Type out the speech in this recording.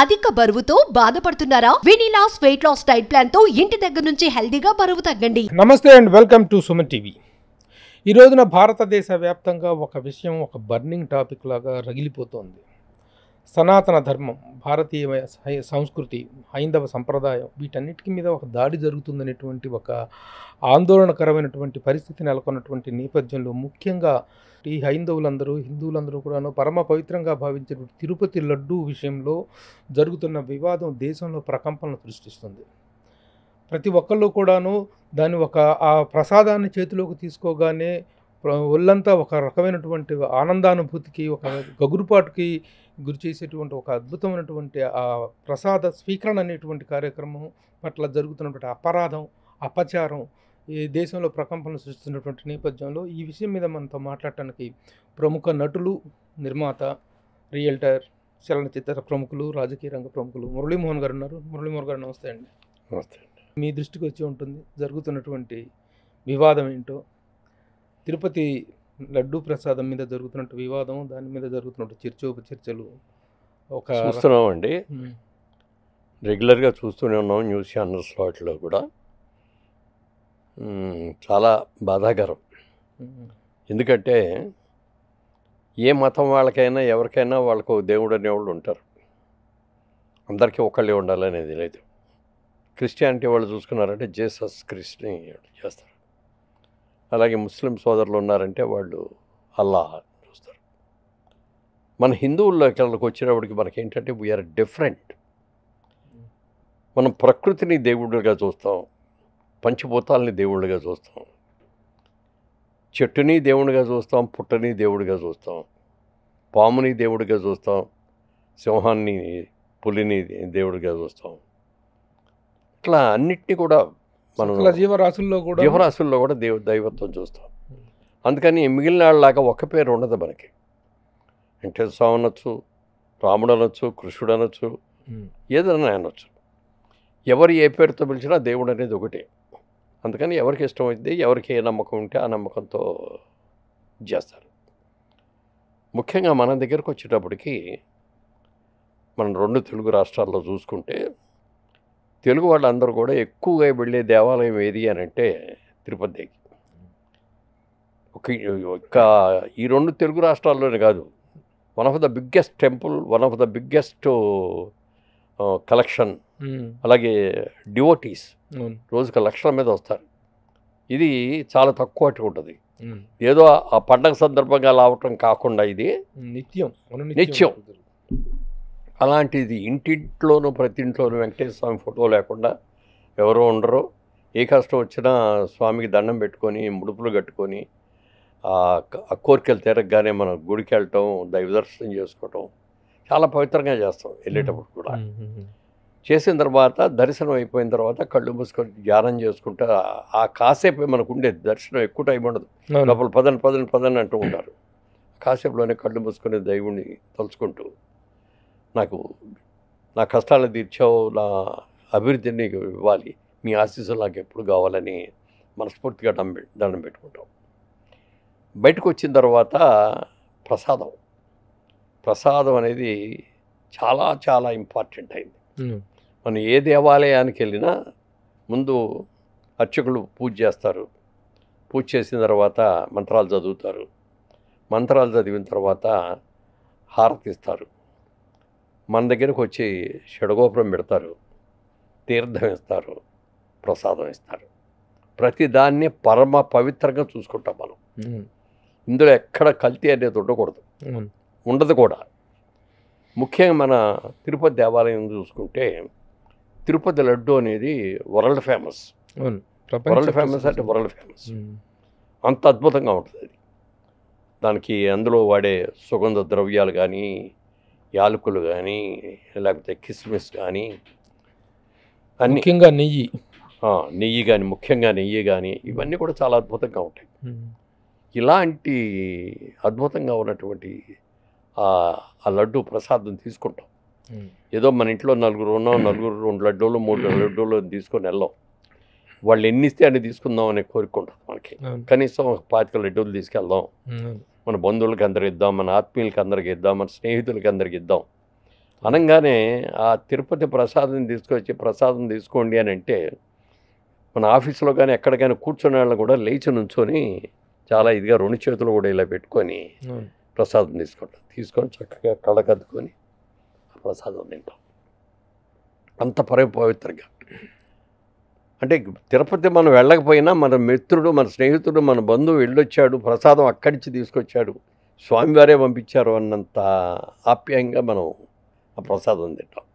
అధిక బరువుతో బాధపడుతున్నారా? వినీలాస్ వెయిట్ లాస్ డైట్ ప్లాన్ తో ఇంటి దగ్గర నుంచి హెల్దీగా బరువు తగ్గండి. నమస్తే and welcome to Suman TV. ఈ రోజున భారతదేశ వ్యాప్తంగా ఒక విషయం ఒక బర్నింగ్ టాపిక్ లాగా రగిలిపోతోంది. సనాతన ధర్మం, భారతీయ సంస్కృతి, హైందవ సంప్రదాయం వీటన్నిటికీ మీద ఒక దాడి జరుగుతుందనేటువంటి ఒక ఆందోళనకరమైనటువంటి పరిస్థితి నెలకొన్నటువంటి నేపథ్యంలో ముఖ్యంగా ఈ హైందవులందరూ హిందువులందరూ కూడాను పరమ పవిత్రంగా భావించిన తిరుపతి లడ్డూ విషయంలో జరుగుతున్న వివాదం దేశంలో ప్రకంపనలు సృష్టిస్తుంది. ప్రతి ఒక్కళ్ళు కూడాను దాన్ని ఆ ప్రసాదాన్ని చేతిలోకి తీసుకోగానే ఒళ్ళంతా ఒక రకమైనటువంటి ఆనందానుభూతికి, ఒక గగురుపాటుకి గురి చేసేటువంటి ఒక అద్భుతమైనటువంటి ఆ ప్రసాద స్వీకరణ అనేటువంటి కార్యక్రమం పట్ల జరుగుతున్నటువంటి అపరాధం, అపచారం ఈ దేశంలో ప్రకంపనలు సృష్టిస్తున్నటువంటి నేపథ్యంలో ఈ విషయం మీద మనతో మాట్లాడటానికి ప్రముఖ నటులు, నిర్మాత, రియల్టర్, చలనచిత్ర ప్రముఖులు, రాజకీయ రంగ ప్రముఖులు మురళీమోహన్ గారు ఉన్నారు. మురళీమోహన్ గారు నమస్తే అండి. నమస్తే అండి. మీ దృష్టికి వచ్చి ఉంటుంది జరుగుతున్నటువంటి వివాదం ఏంటో, తిరుపతి లడ్డూ ప్రసాదం మీద జరుగుతున్నట్టు వివాదం, దాని మీద జరుగుతున్నట్టు చర్చలు చూస్తున్నామండి. రెగ్యులర్గా చూస్తూనే ఉన్నాం న్యూస్ ఛానల్స్ వాటిలో కూడా. చాలా బాధాకరం. ఎందుకంటే ఏ మతం వాళ్ళకైనా ఎవరికైనా వాళ్ళకు దేవుడు అనేవాళ్ళు ఉంటారు. అందరికీ ఒకళ్ళే ఉండాలనేది లేదు. క్రిస్టియానిటీ వాళ్ళు చూసుకున్నారంటే జీసస్ క్రిస్ట్ని చేస్తారు. అలాగే ముస్లిం సోదరులు ఉన్నారంటే వాళ్ళు అల్లా చూస్తారు. మన హిందువుల్లోకి వచ్చేటప్పటికి మనకేంటంటే వీఆర్ డిఫరెంట్. మనం ప్రకృతిని దేవుళ్ళుగా చూస్తాం, పంచభూతాలని దేవుళ్ళుగా చూస్తాం, చెట్టుని దేవుడిగా చూస్తాం, పుట్టని దేవుడిగా చూస్తాం, పాముని దేవుడిగా చూస్తాం, సింహాన్ని పులిని దేవుడిగా చూస్తాం. ఇట్లా అన్నిటినీ కూడా మనం జీవరాశుల్లో కూడా దైవత్వం చూస్తాం. అందుకని మిగిలిన వాళ్ళలాగా ఒక పేరు ఉండదు మనకి. వెంకటేశ్వర స్వామి అనొచ్చు, రాముడు అనొచ్చు, కృష్ణుడు అనొచ్చు, ఏదైనా అనొచ్చు. ఎవరు ఏ పేరుతో పిలిచినా దేవుడు అనేది ఒకటే. అందుకని ఎవరికి ఇష్టమైంది, ఎవరికి ఏ నమ్మకం ఉంటే ఆ నమ్మకంతో చేస్తారు. ముఖ్యంగా మన దగ్గరకు వచ్చేటప్పటికి మనం 2 తెలుగు రాష్ట్రాల్లో చూసుకుంటే తెలుగు వాళ్ళందరూ కూడా ఎక్కువగా వెళ్ళే దేవాలయం ఏది అని అంటే తిరుపతికి. ఈ 2 తెలుగు రాష్ట్రాల్లోనే కాదు, one of the biggest temple, one of the biggest collection, అలాగే డివోటీస్ రోజుకి లక్షల మీద వస్తారు. ఇది చాలా తక్కువ ఉంటుంది. ఏదో ఆ పండగ సందర్భంగా రావటం కాకుండా ఇది నిత్యం. అలాంటిది ఇంటింట్లోనూ ప్రతి ఇంట్లోనూ వెంకటేశ్వర స్వామి ఫోటో లేకుండా ఎవరో ఉండరు. ఏ కష్టం వచ్చినా స్వామికి దండం పెట్టుకొని, ముడుపులు కట్టుకొని, ఆ కోరికలు తీరగానే మనం గుడికి వెళ్ళటం, దైవ దర్శనం చేసుకోవటం చాలా పవిత్రంగా చేస్తాం. వెళ్ళేటప్పుడు కూడా చేసిన తర్వాత, దర్శనం అయిపోయిన తర్వాత కళ్ళు మూసుకొని ధ్యానం చేసుకుంటే ఆ కాసేపు మనకు ఉండేది. దర్శనం ఎక్కువ టైం ఉండదు. లోపల పదని అంటూ ఉంటారు. కాసేపులోనే కళ్ళు మూసుకొని దేవుణ్ణి తలుచుకుంటూ, నా కష్టాలు తీర్చావు, నా అభివృద్ధిని నీకు ఇవ్వాలి, మీ ఆశీస్సులు నాకు ఎప్పుడు కావాలని మనస్ఫూర్తిగా దండం పెట్టుకుంటాం. బయటకు వచ్చిన తర్వాత ప్రసాదం అనేది చాలా చాలా ఇంపార్టెంట్ అయింది. మనం ఏ దేవాలయానికి వెళ్ళినా ముందు అర్చకులు పూజ చేస్తారు. పూజ చేసిన తర్వాత మంత్రాలు చదువుతారు. మంత్రాలు చదివిన తర్వాత హారతి ఇస్తారు. మన దగ్గరకు వచ్చి షడగోపురం పెడతారు, తీర్థం ఇస్తారు, ప్రసాదం ఇస్తారు. ప్రతిదాన్ని పరమ పవిత్రంగా చూసుకుంటాం మనం. ఇందులో ఎక్కడ కల్తీ అనేది ఉండదు కూడా. ముఖ్యంగా మన తిరుపతి దేవాలయం చూసుకుంటే తిరుపతి లడ్డు అనేది వరల్డ్ ఫేమస్. అంటే వరల్డ్ ఫేమస్. అంత అద్భుతంగా ఉంటుంది అది. దానికి అందులో వాడే సుగంధ ద్రవ్యాలు కానీ, యాలకులు కానీ, లేకపోతే కిస్మిస్ కానీ, అన్ని, ముఖ్యంగా నెయ్యి కానీ ఇవన్నీ కూడా చాలా అద్భుతంగా ఉంటాయి. ఇలాంటి అద్భుతంగా ఉన్నటువంటి ఆ లడ్డు ప్రసాదం తీసుకుంటాం. ఏదో మన ఇంట్లో నలుగురు 2 లడ్డూలు 3 లడ్డూలు తీసుకొని వెళ్ళాం. వాళ్ళు ఎన్ని ఇస్తే అన్ని తీసుకుందాం అనే కోరుకుంటాం. మనకి కనీసం 25 లడ్డూలు తీసుకెళ్దాం, మన బంధువులకి అందరికి ఇద్దాం, మన ఆత్మీయులకి అందరికి ఇద్దాం, మన స్నేహితులకి అందరికి ఇద్దాం అనగానే ఆ తిరుపతి ప్రసాదం తీసుకొచ్చి ప్రసాదం తీసుకోండి అని అంటే మన ఆఫీసులో కానీ ఎక్కడికైనా కూర్చునే వాళ్ళు కూడా లేచి నుంచొని చాలా ఇదిగా 2 చేతులు కూడా ఇలా పెట్టుకొని ప్రసాదం తీసుకొని చక్కగా కళ్ళకద్దుకొని ప్రసాదం తింటాం. అంత పవిత్రంగా. అంటే తిరుపతి మనం వెళ్ళకపోయినా మన మిత్రుడు, మన స్నేహితుడు, మన బంధువు వెళ్ళొచ్చాడు, ప్రసాదం అక్కడి నుంచి తీసుకొచ్చాడు, స్వామివారే పంపించారు అన్నంత ఆప్యాయంగా మనం ఆ ప్రసాదం తింటాం.